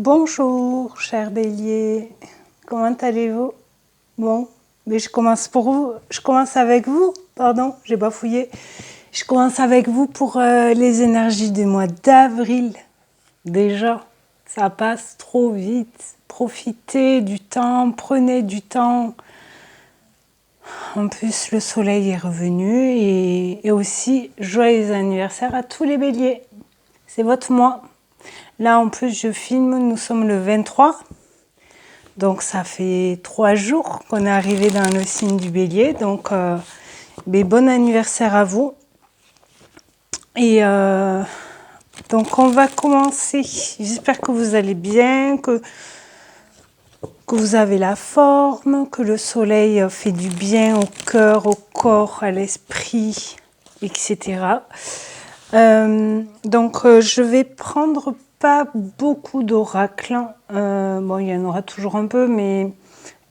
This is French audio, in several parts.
Bonjour, cher bélier. Comment allez-vous? Bon, mais je commence avec vous. Pardon, j'ai bafouillé. Je commence avec vous pour les énergies du mois d'avril. Déjà, ça passe trop vite. Profitez du temps, prenez du temps. En plus, le soleil est revenu et aussi, joyeux anniversaire à tous les béliers. C'est votre mois. Là, en plus, je filme, nous sommes le 23. Donc, ça fait 3 jours qu'on est arrivé dans le signe du bélier. Donc, bon anniversaire à vous. Et donc, on va commencer. J'espère que vous allez bien, que vous avez la forme, que le soleil fait du bien au cœur, au corps, à l'esprit, etc. Donc, je vais prendre pas beaucoup d'oracles. Bon, il y en aura toujours un peu, mais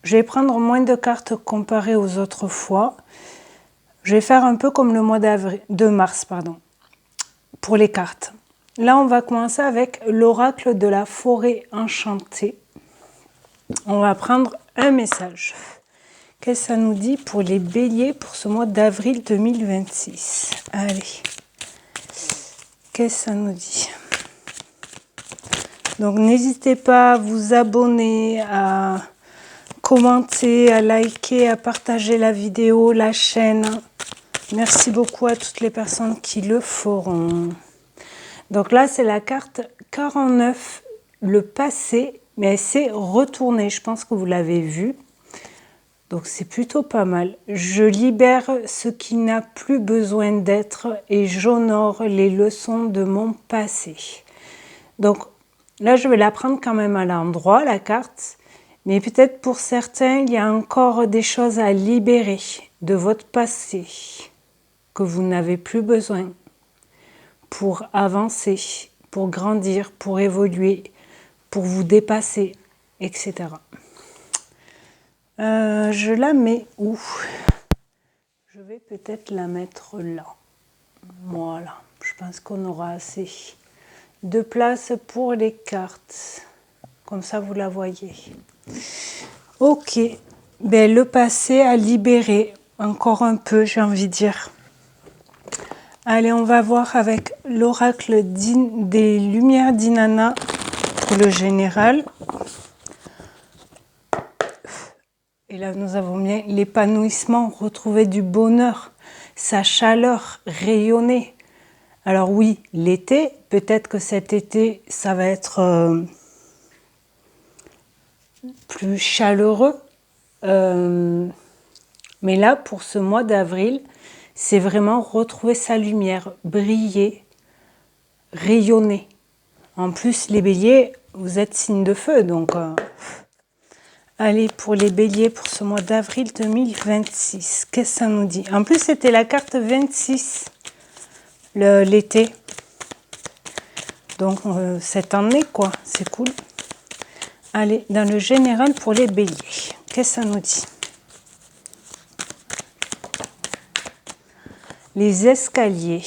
je vais prendre moins de cartes comparées aux autres fois. Je vais faire un peu comme le mois de mars, pour les cartes. Là, on va commencer avec l'oracle de la forêt enchantée. On va prendre un message. Qu'est-ce que ça nous dit pour les béliers pour ce mois d'avril 2026? Allez. Qu'est-ce que ça nous dit? Donc, n'hésitez pas à vous abonner, à commenter, à liker, à partager la vidéo, la chaîne. Merci beaucoup à toutes les personnes qui le feront. Donc là, c'est la carte 49, le passé, mais elle s'est retournée. Je pense que vous l'avez vu. Donc c'est plutôt pas mal. Je libère ce qui n'a plus besoin d'être et j'honore les leçons de mon passé. Donc là, je vais la prendre quand même à l'endroit, la carte. Mais peut-être pour certains, il y a encore des choses à libérer de votre passé que vous n'avez plus besoin pour avancer, pour grandir, pour évoluer, pour vous dépasser, etc. Je la mets où? Je vais peut-être la mettre là. Voilà, je pense qu'on aura assez de place pour les cartes. Comme ça, vous la voyez. Ok, le passé à libérer. Encore un peu, j'ai envie de dire. Allez, on va voir avec l'oracle des lumières d'Inanna pour le général. Et là, nous avons bien l'épanouissement, retrouver du bonheur, sa chaleur, rayonner. Alors oui, l'été, peut-être que cet été, ça va être plus chaleureux. Mais là, pour ce mois d'avril, c'est vraiment retrouver sa lumière, briller, rayonner. En plus, les béliers, vous êtes signe de feu, donc... Allez, pour les béliers, pour ce mois d'avril 2026, qu'est-ce que ça nous dit? En plus, c'était la carte 26, l'été. Donc, cette année, quoi, c'est cool. Allez, dans le général, pour les béliers, qu'est-ce que ça nous dit? Les escaliers.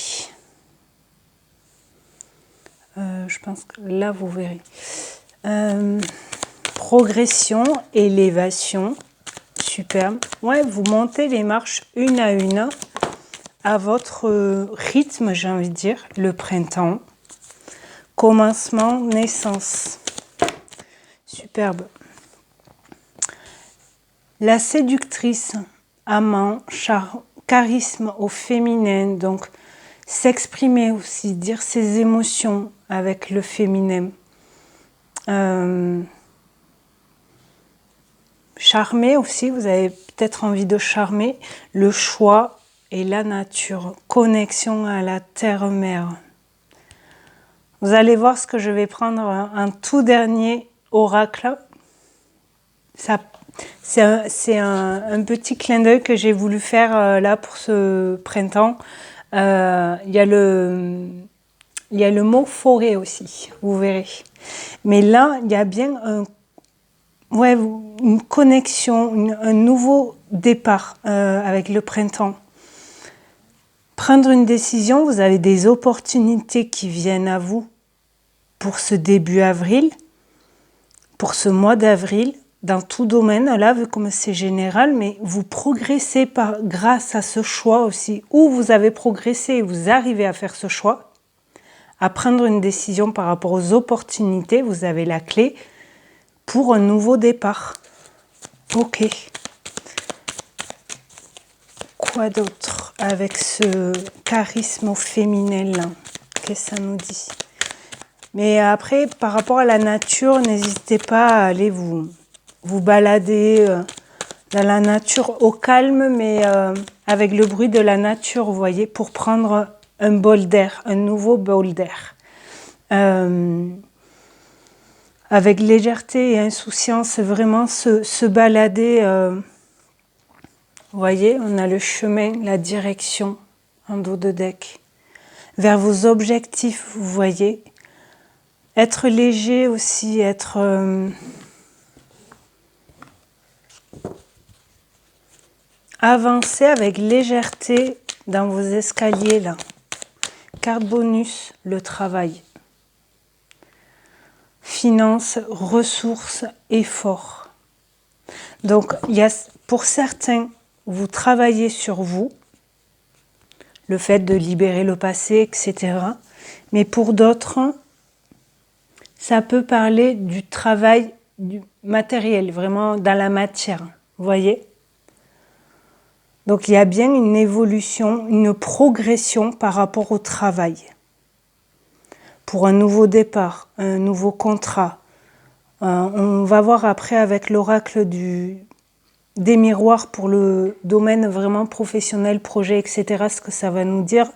Je pense que là, vous verrez. Progression, élévation, superbe. Ouais, vous montez les marches une à votre rythme, j'ai envie de dire. Le printemps, commencement, naissance. Superbe. La séductrice, amant, charisme au féminin, donc s'exprimer aussi, dire ses émotions avec le féminin. Charmer aussi, vous avez peut-être envie de charmer, le choix et la nature, connexion à la terre-mère. Vous allez voir ce que je vais prendre un tout dernier oracle. C'est un petit clin d'œil que j'ai voulu faire là pour ce printemps. Il y a le mot forêt aussi, vous verrez. Mais là, il y a bien une connexion, un nouveau départ avec le printemps. Prendre une décision, vous avez des opportunités qui viennent à vous pour ce début avril. pour ce mois d'avril, dans tout domaine, là, vu comme c'est général, mais vous progressez grâce à ce choix aussi, ou vous avez progressé et vous arrivez à faire ce choix, à prendre une décision par rapport aux opportunités, vous avez la clé pour un nouveau départ. Ok. Quoi d'autre avec ce charisme au féminin là? Qu'est-ce que ça nous dit? Mais après, par rapport à la nature, n'hésitez pas à aller vous balader dans la nature au calme, mais avec le bruit de la nature, vous voyez, pour prendre un bol d'air, un nouveau bol d'air. Avec légèreté et insouciance, vraiment se balader. Vous voyez, on a le chemin, la direction en dos de deck. Vers vos objectifs, vous voyez. Être léger aussi, être... avancer avec légèreté dans vos escaliers là. Carte bonus, le travail. Finances, ressources, efforts. Donc, il y a, pour certains, vous travaillez sur vous, le fait de libérer le passé, etc. Mais pour d'autres, ça peut parler du travail du matériel, vraiment dans la matière, vous voyez? Donc il y a bien une évolution, une progression par rapport au travail. Pour un nouveau départ, un nouveau contrat. On va voir après avec l'oracle des miroirs pour le domaine vraiment professionnel, projet, etc. ce que ça va nous dire.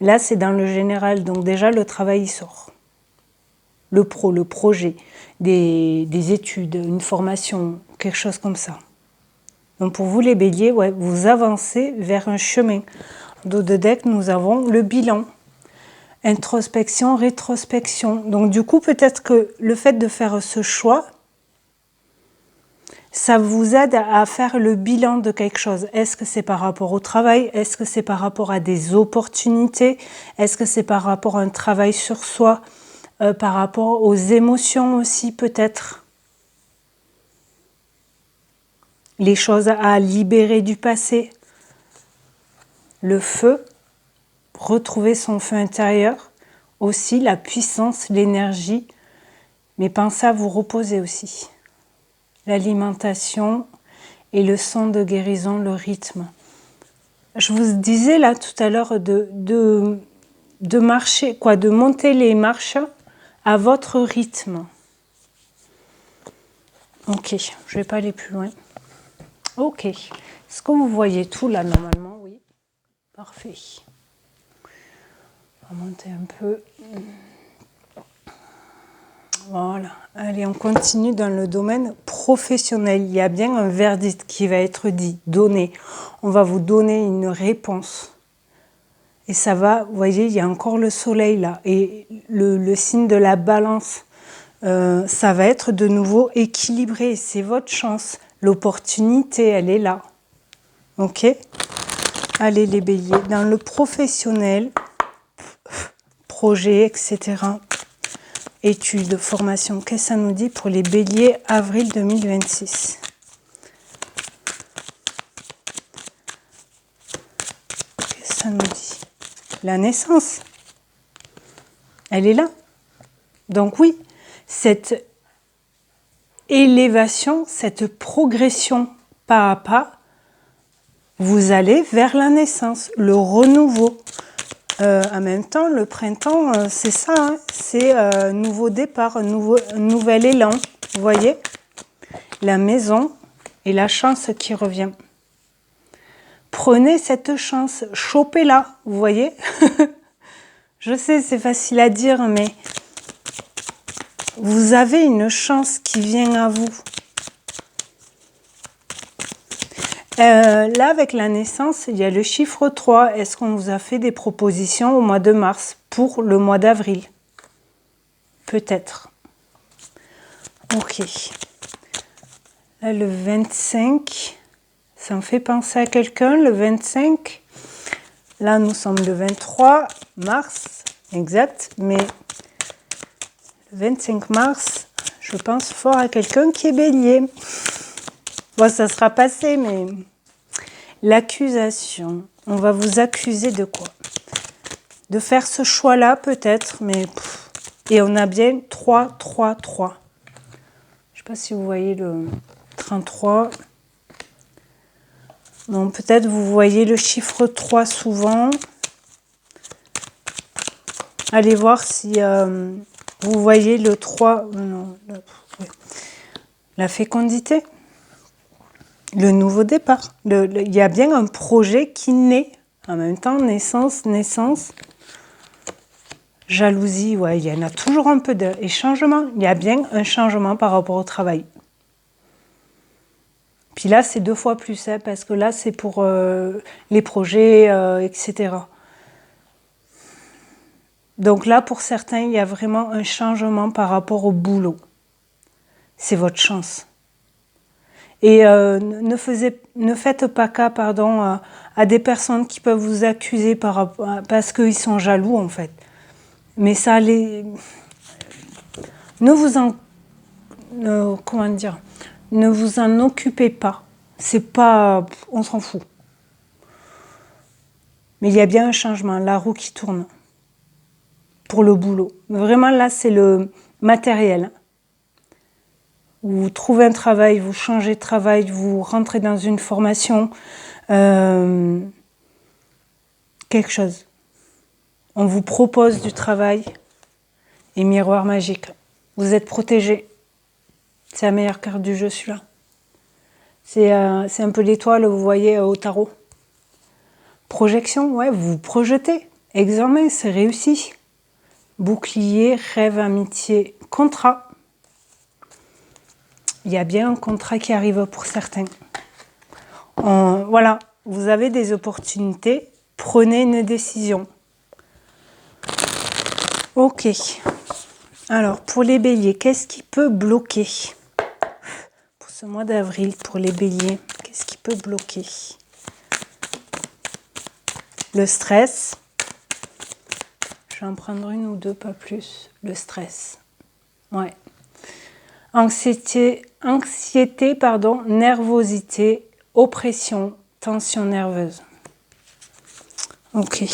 Là, c'est dans le général. Donc déjà, le travail, il sort. Le projet, des études, une formation, quelque chose comme ça. Donc pour vous les béliers, ouais, vous avancez vers un chemin. Dos de deck, nous avons le bilan. Introspection, rétrospection. Donc du coup, peut-être que le fait de faire ce choix, ça vous aide à faire le bilan de quelque chose. Est-ce que c'est par rapport au travail? Est-ce que c'est par rapport à des opportunités? Est-ce que c'est par rapport à un travail sur soi? Par rapport aux émotions aussi, peut-être? Les choses à libérer du passé. Le feu, retrouver son feu intérieur. Aussi, la puissance, l'énergie. Mais pensez à vous reposer aussi. L'alimentation et le son de guérison, le rythme. Je vous disais là tout à l'heure de marcher, de monter les marches à votre rythme. Ok, je vais pas aller plus loin. Ok, est-ce que vous voyez tout là normalement? Oui, parfait. On va monter un peu. Voilà, allez, on continue dans le domaine professionnel. Il y a bien un verdict qui va être dit, donné. On va vous donner une réponse. Et ça va, vous voyez, il y a encore le soleil là. Et le signe de la balance, ça va être de nouveau équilibré. C'est votre chance. L'opportunité, elle est là. Ok? Allez les béliers, dans le professionnel, projet, etc. Études, formation, qu'est-ce que ça nous dit pour les béliers avril 2026? Qu'est-ce que ça nous dit? La naissance, elle est là. Donc oui, cette élévation, cette progression pas à pas, vous allez vers la naissance, le renouveau. En même temps, le printemps, c'est ça, hein, c'est un nouveau départ, un nouvel élan. Vous voyez, la maison et la chance qui revient. Prenez cette chance, chopez-la, vous voyez. Je sais, c'est facile à dire, mais vous avez une chance qui vient à vous. Là, avec la naissance, il y a le chiffre 3. Est-ce qu'on vous a fait des propositions au mois de mars pour le mois d'avril? Peut-être. Ok. Là, le 25, ça me fait penser à quelqu'un, le 25. Là, nous sommes le 23 mars, exact, mais le 25 mars, Je pense fort à quelqu'un qui est bélier. Bon, ça sera passé, mais... L'accusation. On va vous accuser de quoi? De faire ce choix-là, peut-être, mais... Et on a bien 3, 3, 3. Je ne sais pas si vous voyez le 33. Donc, peut-être vous voyez le chiffre 3 souvent. Allez voir si vous voyez le 3. Non, la fécondité. Le nouveau départ. Il y a bien un projet qui naît. En même temps, naissance, naissance. Jalousie, ouais, il y en a toujours un peu de... Et changement, il y a bien un changement par rapport au travail. Puis là, c'est 2 fois plus, hein, parce que là, c'est pour les projets, etc. Donc là, pour certains, il y a vraiment un changement par rapport au boulot. C'est votre chance. Et ne faites pas cas, pardon, à des personnes qui peuvent vous accuser parce qu'ils sont jaloux, en fait. Mais ça les... Ne vous en... comment dire? Ne vous en occupez pas. C'est pas... On s'en fout. Mais il y a bien un changement, la roue qui tourne. Pour le boulot. Mais vraiment, là, c'est le matériel. Vous trouvez un travail, vous changez de travail, vous rentrez dans une formation, quelque chose. On vous propose du travail et miroir magique. Vous êtes protégé. C'est la meilleure carte du jeu, celui-là. C'est un peu l'étoile, vous voyez, au tarot. Projection, ouais, vous vous projetez. Examen, c'est réussi. Bouclier, rêve, amitié, contrat. Il y a bien un contrat qui arrive pour certains. Voilà, vous avez des opportunités, prenez une décision. Ok. Alors, pour les béliers, qu'est-ce qui peut bloquer? Pour ce mois d'avril, pour les béliers, qu'est-ce qui peut bloquer? Le stress. Je vais en prendre une ou deux, pas plus. Le stress. Ouais. Anxiété, pardon, nervosité, oppression, tension nerveuse. Ok.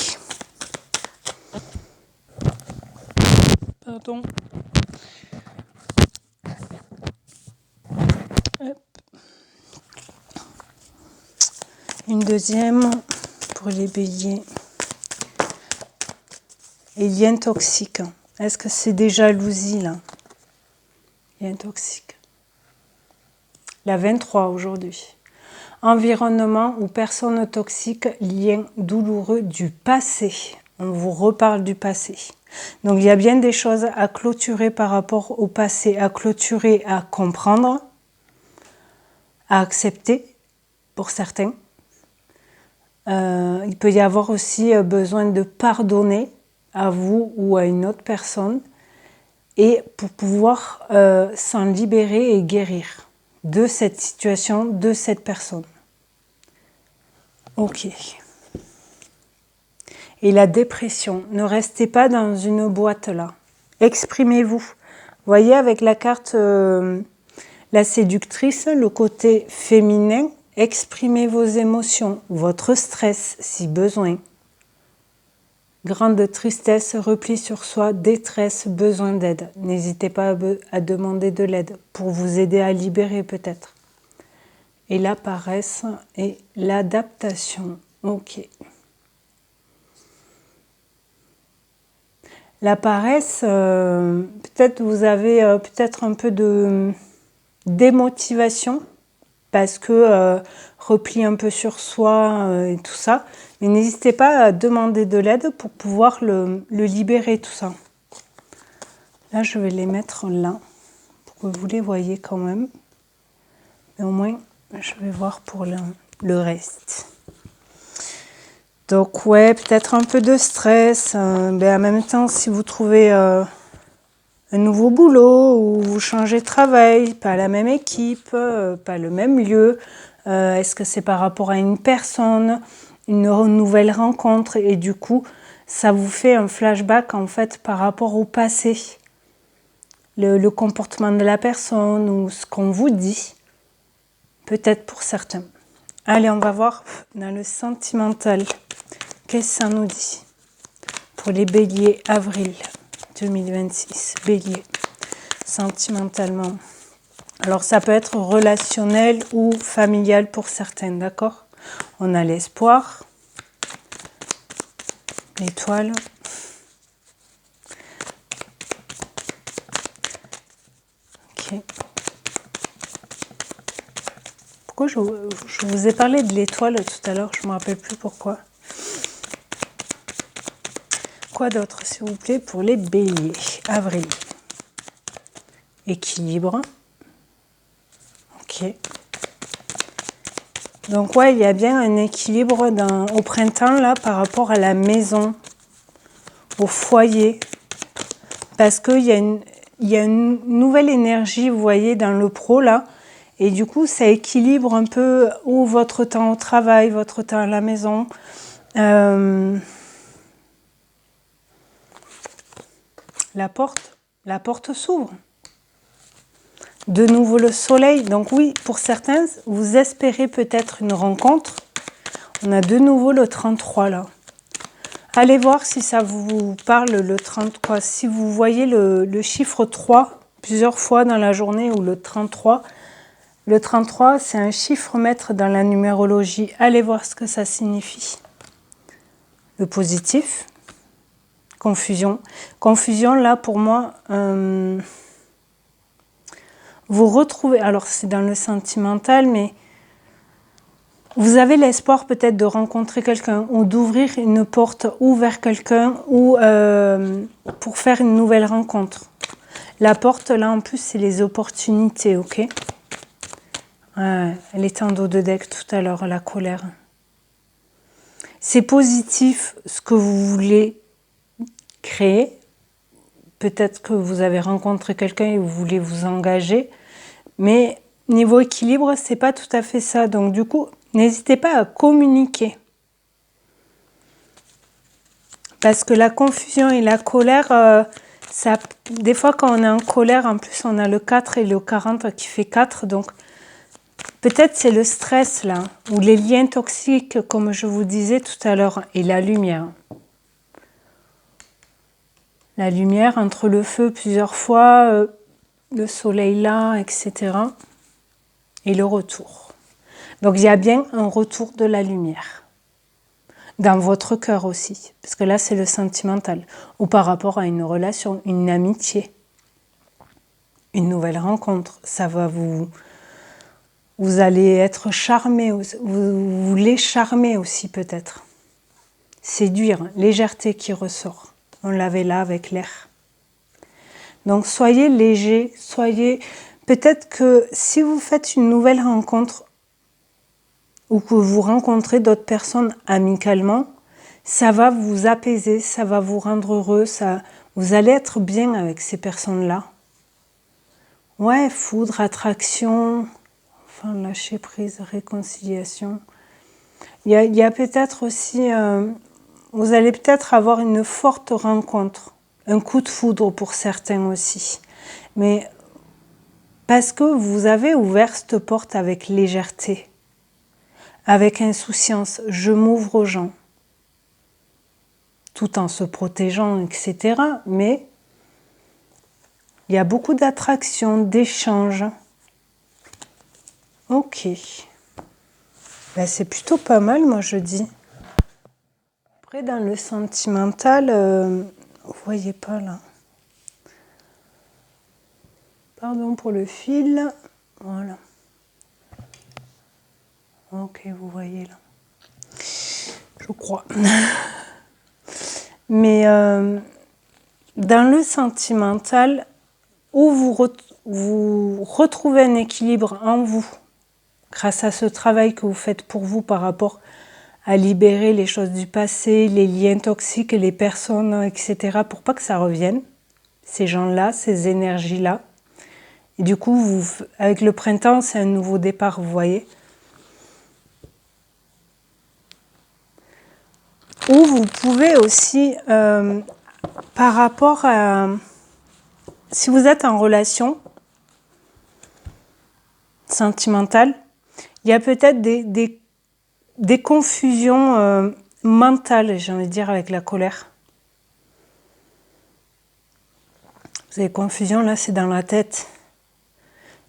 Pardon. Hop. Une deuxième pour les béliers. Et lien toxique. Est-ce que c'est des jalousies là? Lien toxique. La 23 aujourd'hui. Environnement ou personne toxique, lien douloureux du passé. On vous reparle du passé. Donc il y a bien des choses à clôturer par rapport au passé, à clôturer, à comprendre, à accepter pour certains. Il peut y avoir aussi besoin de pardonner à vous ou à une autre personne et pour pouvoir s'en libérer et guérir de cette situation, de cette personne. Ok. Et la dépression, ne restez pas dans une boîte là. Exprimez-vous. Voyez avec la carte la séductrice, le côté féminin, exprimez vos émotions, votre stress si besoin. Grande tristesse, repli sur soi, détresse, besoin d'aide. N'hésitez pas à demander de l'aide pour vous aider à libérer peut-être. Et la paresse et l'adaptation. Ok. La paresse, peut-être vous avez peut-être un peu de démotivation parce que repli un peu sur soi et tout ça. Mais n'hésitez pas à demander de l'aide pour pouvoir le libérer tout ça. Là, je vais les mettre là pour que vous les voyez quand même. Mais au moins, je vais voir pour le reste. Donc ouais, peut-être un peu de stress. En même temps, si vous trouvez un nouveau boulot ou vous changez de travail, pas la même équipe, pas le même lieu, est-ce que c'est par rapport à une personne, une nouvelle rencontre et du coup, ça vous fait un flashback en fait par rapport au passé. le comportement de la personne ou ce qu'on vous dit. Peut-être pour certains. Allez, on va voir dans le sentimental. Qu'est-ce que ça nous dit pour les béliers, avril 2026. Bélier, sentimentalement. Alors, ça peut être relationnel ou familial pour certains, d'accord? On a l'espoir, l'étoile. Ok. Pourquoi je vous ai parlé de l'étoile tout à l'heure, je ne me rappelle plus pourquoi. Quoi d'autre, s'il vous plaît, pour les béliers? Avril. Équilibre. Ok. Donc, ouais, il y a bien un équilibre au printemps, là, par rapport à la maison, au foyer. Parce qu'il y a une nouvelle énergie, vous voyez, dans le pro, là. Et du coup, ça équilibre un peu ou votre temps au travail, votre temps à la maison. La porte s'ouvre. De nouveau le soleil. Donc oui, pour certains, vous espérez peut-être une rencontre. On a de nouveau le 33 là. Allez voir si ça vous parle le 33. Si vous voyez le chiffre 3 plusieurs fois dans la journée ou le 33, c'est un chiffre maître dans la numérologie. Allez voir ce que ça signifie. Le positif. Confusion. Confusion, là, pour moi, vous retrouvez, alors c'est dans le sentimental, mais vous avez l'espoir peut-être de rencontrer quelqu'un ou d'ouvrir une porte ou vers quelqu'un ou pour faire une nouvelle rencontre. La porte, là, en plus, c'est les opportunités, ok? Elle était en dos de deck tout à l'heure, la colère. C'est positif ce que vous voulez créer. Peut-être que vous avez rencontré quelqu'un et vous voulez vous engager. Mais niveau équilibre, c'est pas tout à fait ça. Donc du coup, n'hésitez pas à communiquer. Parce que la confusion et la colère, des fois quand on est en colère, en plus on a le 4 et le 40 qui fait 4. Donc peut-être c'est le stress là, ou les liens toxiques comme je vous disais tout à l'heure, et la lumière. La lumière entre le feu plusieurs fois, le soleil là, etc. Et le retour. Donc il y a bien un retour de la lumière. Dans votre cœur aussi. Parce que là c'est le sentimental. Ou par rapport à une relation, une amitié. Une nouvelle rencontre. Ça va vous allez être charmé. Vous les charmer aussi peut-être. Séduire. Légèreté qui ressort. On l'avait là avec l'air. Donc soyez léger. Peut-être que si vous faites une nouvelle rencontre ou que vous rencontrez d'autres personnes amicalement, ça va vous apaiser, ça va vous rendre heureux, vous allez être bien avec ces personnes-là. Ouais, foudre, attraction, enfin lâcher prise, réconciliation. Il y a peut-être aussi, vous allez peut-être avoir une forte rencontre, un coup de foudre pour certains aussi. Mais parce que vous avez ouvert cette porte avec légèreté. Avec insouciance, je m'ouvre aux gens, tout en se protégeant, etc. Mais il y a beaucoup d'attraction, d'échanges. Ok. Ben, c'est plutôt pas mal, moi, je dis. Après, dans le sentimental, vous voyez pas là. Pardon pour le fil. Voilà. Ok, vous voyez là. Je crois. Mais dans le sentimental, où vous retrouvez un équilibre en vous, grâce à ce travail que vous faites pour vous par rapport à libérer les choses du passé, les liens toxiques, les personnes, etc., pour pas que ça revienne, ces gens-là, ces énergies-là. Et du coup, avec le printemps, c'est un nouveau départ, vous voyez. Ou vous pouvez aussi, par rapport à si vous êtes en relation sentimentale, il y a peut-être des confusions mentales, j'ai envie de dire, avec la colère. Vous avez confusion, là, c'est dans la tête.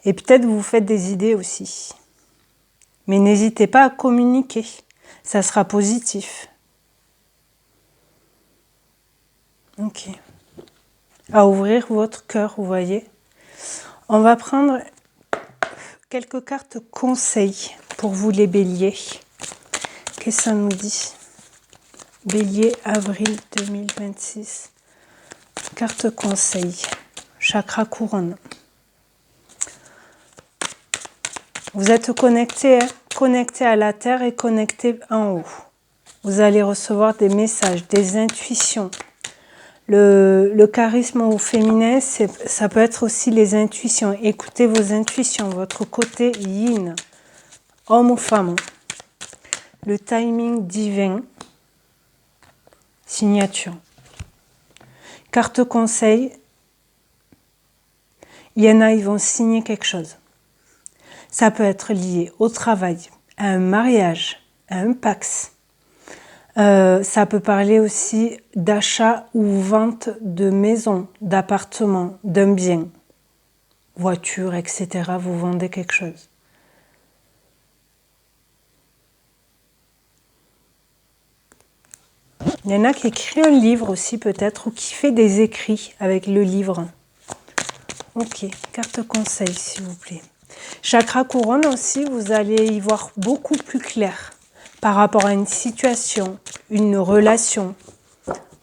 Et peut-être vous vous faites des idées aussi. Mais n'hésitez pas à communiquer. Ça sera positif. Ok. À ouvrir votre cœur, vous voyez. On va prendre quelques cartes conseils pour vous les béliers. Qu'est-ce que ça nous dit? Bélier, avril 2026. Carte conseil. Chakra couronne. Vous êtes connecté, hein? Connecté à la terre et connecté en haut. Vous allez recevoir des messages, des intuitions. Le charisme au féminin, ça peut être aussi les intuitions. Écoutez vos intuitions, votre côté yin, homme ou femme. Le timing divin, signature. Carte conseil, il y en a, ils vont signer quelque chose. Ça peut être lié au travail, à un mariage, à un pax. Ça peut parler aussi d'achat ou vente de maison, d'appartement, d'un bien, voiture, etc. Vous vendez quelque chose. Il y en a qui écrit un livre aussi peut-être, ou qui fait des écrits avec le livre. Ok, carte conseil s'il vous plaît. Chakra couronne aussi, vous allez y voir beaucoup plus clair par rapport à une situation, une relation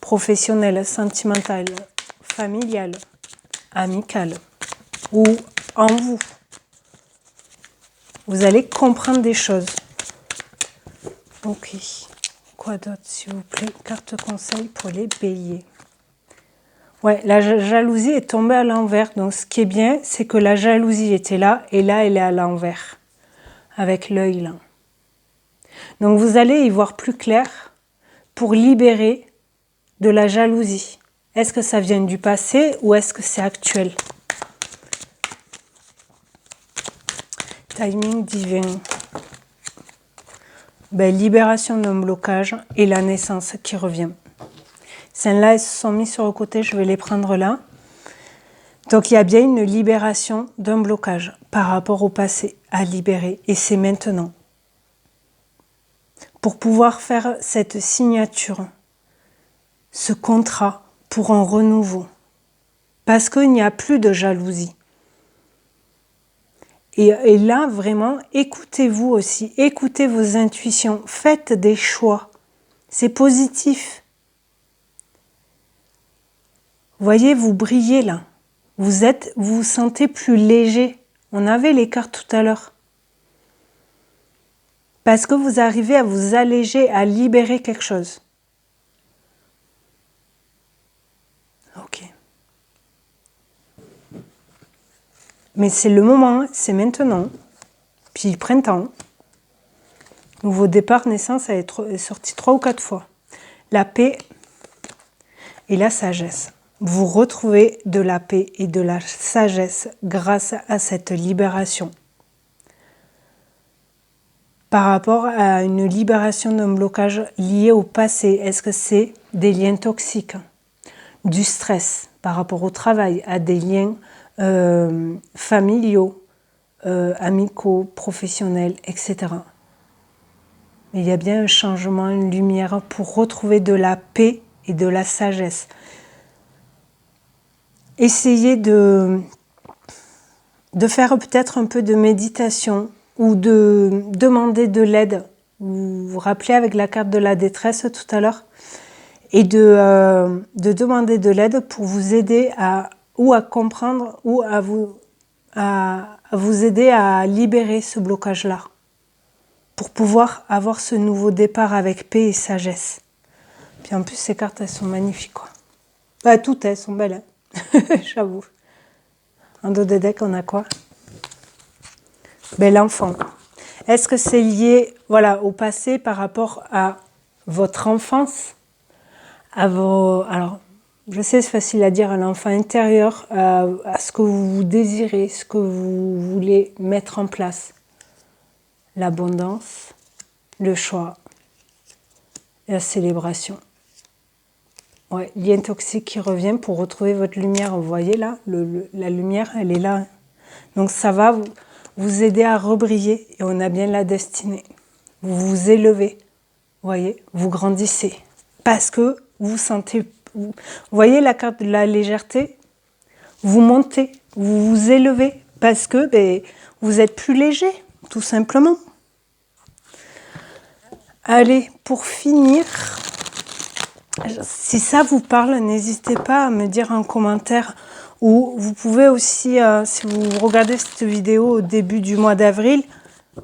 professionnelle, sentimentale, familiale, amicale ou en vous. Vous allez comprendre des choses. Ok. Quoi d'autre s'il vous plaît? Carte conseil pour les béliers. Ouais, la jalousie est tombée à l'envers. Donc, ce qui est bien, c'est que la jalousie était là et là, elle est à l'envers. Avec l'œil là. Donc, vous allez y voir plus clair pour libérer de la jalousie. Est-ce que ça vient du passé ou est-ce que c'est actuel? Timing divin. Ben, libération d'un blocage et la naissance qui revient. Celles-là, elles se sont mises sur le côté, je vais les prendre là. Donc, il y a bien une libération d'un blocage par rapport au passé à libérer. Et c'est maintenant. Pour pouvoir faire cette signature, ce contrat pour un renouveau. Parce qu'il n'y a plus de jalousie. Et là, vraiment, écoutez-vous aussi. Écoutez vos intuitions. Faites des choix. C'est positif. Voyez, vous brillez là. Vous vous sentez plus léger. On avait les cartes tout à l'heure. Parce que vous arrivez à vous alléger, à libérer quelque chose. Ok. Mais c'est le moment, c'est maintenant. Puis printemps. Nouveau départ, naissance, elle est sortie 3 ou 4 fois. La paix et la sagesse. Vous retrouvez de la paix et de la sagesse grâce à cette libération. Par rapport à une libération d'un blocage lié au passé, est-ce que c'est des liens toxiques, du stress par rapport au travail, à des liens familiaux, amicaux, professionnels, etc. Mais il y a bien un changement, une lumière pour retrouver de la paix et de la sagesse. Essayez de faire peut-être un peu de méditation ou de demander de l'aide. Vous vous rappelez avec la carte de la détresse tout à l'heure, et de demander de l'aide pour vous aider à comprendre ou à vous aider à libérer ce blocage-là, pour pouvoir avoir ce nouveau départ avec paix et sagesse. Puis en plus, ces cartes, elles sont magnifiques, quoi. Bah, toutes, elles sont belles, hein. J'avoue. En dos de deck, on a quoi? Ben, l'enfant. Est-ce que c'est lié, voilà, au passé par rapport à votre enfance, à vos... Alors, je sais, c'est facile à dire, à l'enfant intérieur, à ce que vous désirez, ce que vous voulez mettre en place. L'abondance, le choix, la célébration. Ouais, lien toxique qui revient pour retrouver votre lumière. Vous voyez là, la lumière, elle est là. Donc ça va vous aider à rebriller et on a bien la destinée. Vous vous élevez, vous voyez, vous grandissez. Parce que vous sentez, vous voyez la carte de la légèreté, vous montez, vous vous élevez parce que vous êtes plus léger, tout simplement. Allez, pour finir, si ça vous parle, n'hésitez pas à me dire en commentaire, ou vous pouvez aussi, si vous regardez cette vidéo au début du mois d'avril,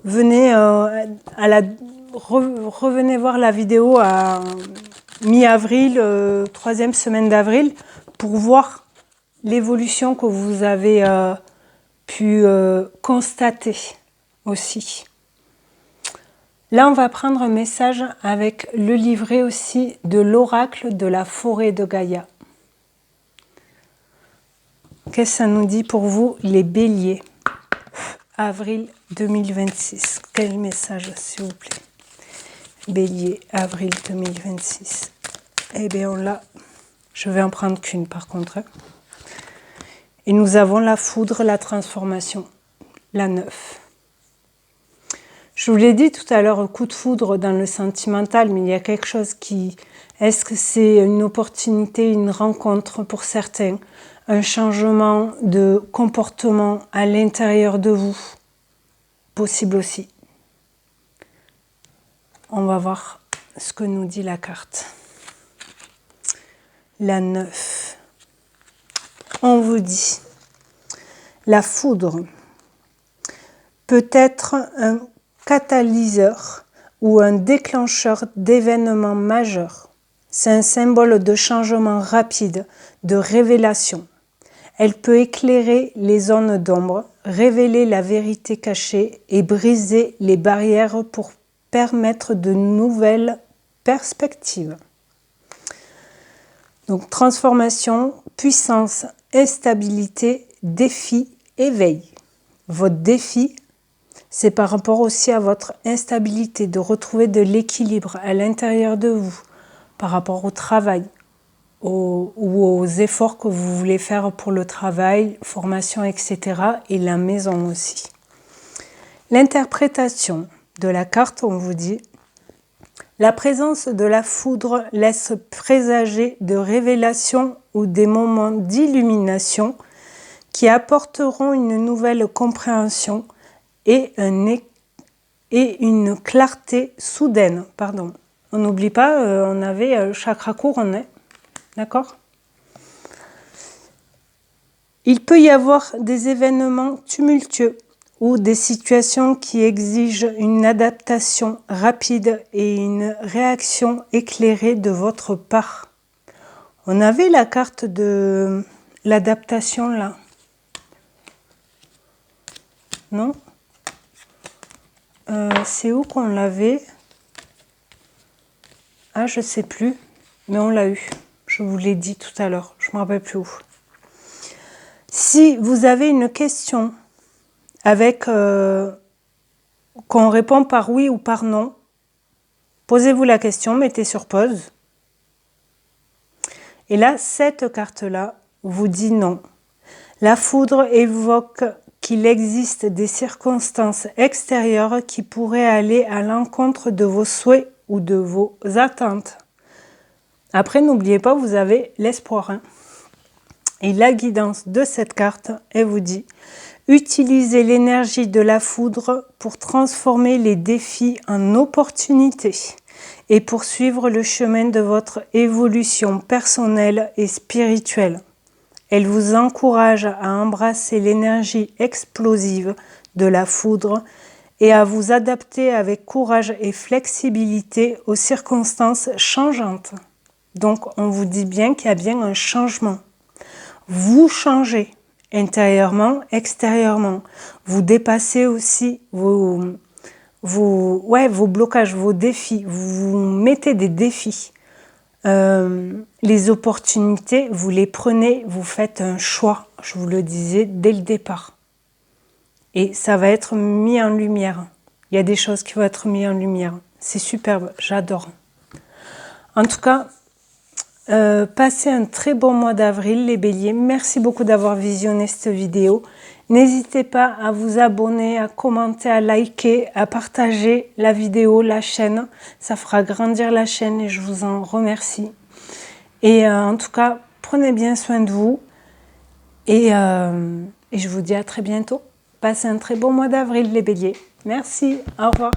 venez revenez voir la vidéo à mi-avril, troisième semaine d'avril, pour voir l'évolution que vous avez pu constater aussi. Là, on va prendre un message avec le livret aussi de l'oracle de la forêt de Gaïa. Qu'est-ce que ça nous dit pour vous, les béliers? Avril 2026. Quel message, s'il vous plaît? Bélier, avril 2026. Eh bien, on l'a. Je vais en prendre qu'une, par contre. Et nous avons la foudre, la transformation, la 9. Je vous l'ai dit tout à l'heure, coup de foudre dans le sentimental, mais il y a quelque chose qui... Est-ce que c'est une opportunité, une rencontre pour certains? Un changement de comportement à l'intérieur de vous? Possible aussi. On va voir ce que nous dit la carte. La 9. On vous dit, la foudre peut être un catalyseur ou un déclencheur d'événements majeurs. C'est un symbole de changement rapide, de révélation. Elle peut éclairer les zones d'ombre, révéler la vérité cachée et briser les barrières pour permettre de nouvelles perspectives. Donc transformation, puissance, instabilité, défi, éveil. Votre défi, c'est par rapport aussi à votre instabilité, de retrouver de l'équilibre à l'intérieur de vous, par rapport au travail, ou aux efforts que vous voulez faire pour le travail, formation, etc. et la maison aussi. L'interprétation de la carte, on vous dit, la présence de la foudre laisse présager de révélations ou des moments d'illumination qui apporteront une nouvelle compréhension et une clarté soudaine. Pardon. On n'oublie pas, on avait le chakra couronné. D'accord? Il peut y avoir des événements tumultueux ou des situations qui exigent une adaptation rapide et une réaction éclairée de votre part. On avait la carte de l'adaptation là. Non? C'est où qu'on l'avait? Ah, je sais plus, mais on l'a eu. Je vous l'ai dit tout à l'heure, je ne me rappelle plus où. Si vous avez une question avec qu'on répond par oui ou par non, posez-vous la question, mettez sur pause. Et là, cette carte-là vous dit non. La foudre évoque qu'il existe des circonstances extérieures qui pourraient aller à l'encontre de vos souhaits ou de vos attentes. Après, n'oubliez pas, vous avez l'espoir. Et la guidance de cette carte, elle vous dit, utilisez l'énergie de la foudre pour transformer les défis en opportunités et poursuivre le chemin de votre évolution personnelle et spirituelle. Elle vous encourage à embrasser l'énergie explosive de la foudre et à vous adapter avec courage et flexibilité aux circonstances changeantes. Donc, on vous dit bien qu'il y a bien un changement. Vous changez intérieurement, extérieurement. Vous dépassez aussi vos blocages, vos défis. Vous mettez des défis Les opportunités, vous les prenez, vous faites un choix, je vous le disais dès le départ. Et ça va être mis en lumière. Il y a des choses qui vont être mises en lumière. C'est superbe, j'adore. En tout cas, passez un très bon mois d'avril, les béliers. Merci beaucoup d'avoir visionné cette vidéo. N'hésitez pas à vous abonner, à commenter, à liker, à partager la vidéo, la chaîne. Ça fera grandir la chaîne et je vous en remercie. Et en tout cas, prenez bien soin de vous. Et je vous dis à très bientôt. Passez un très bon mois d'avril, les béliers. Merci, au revoir.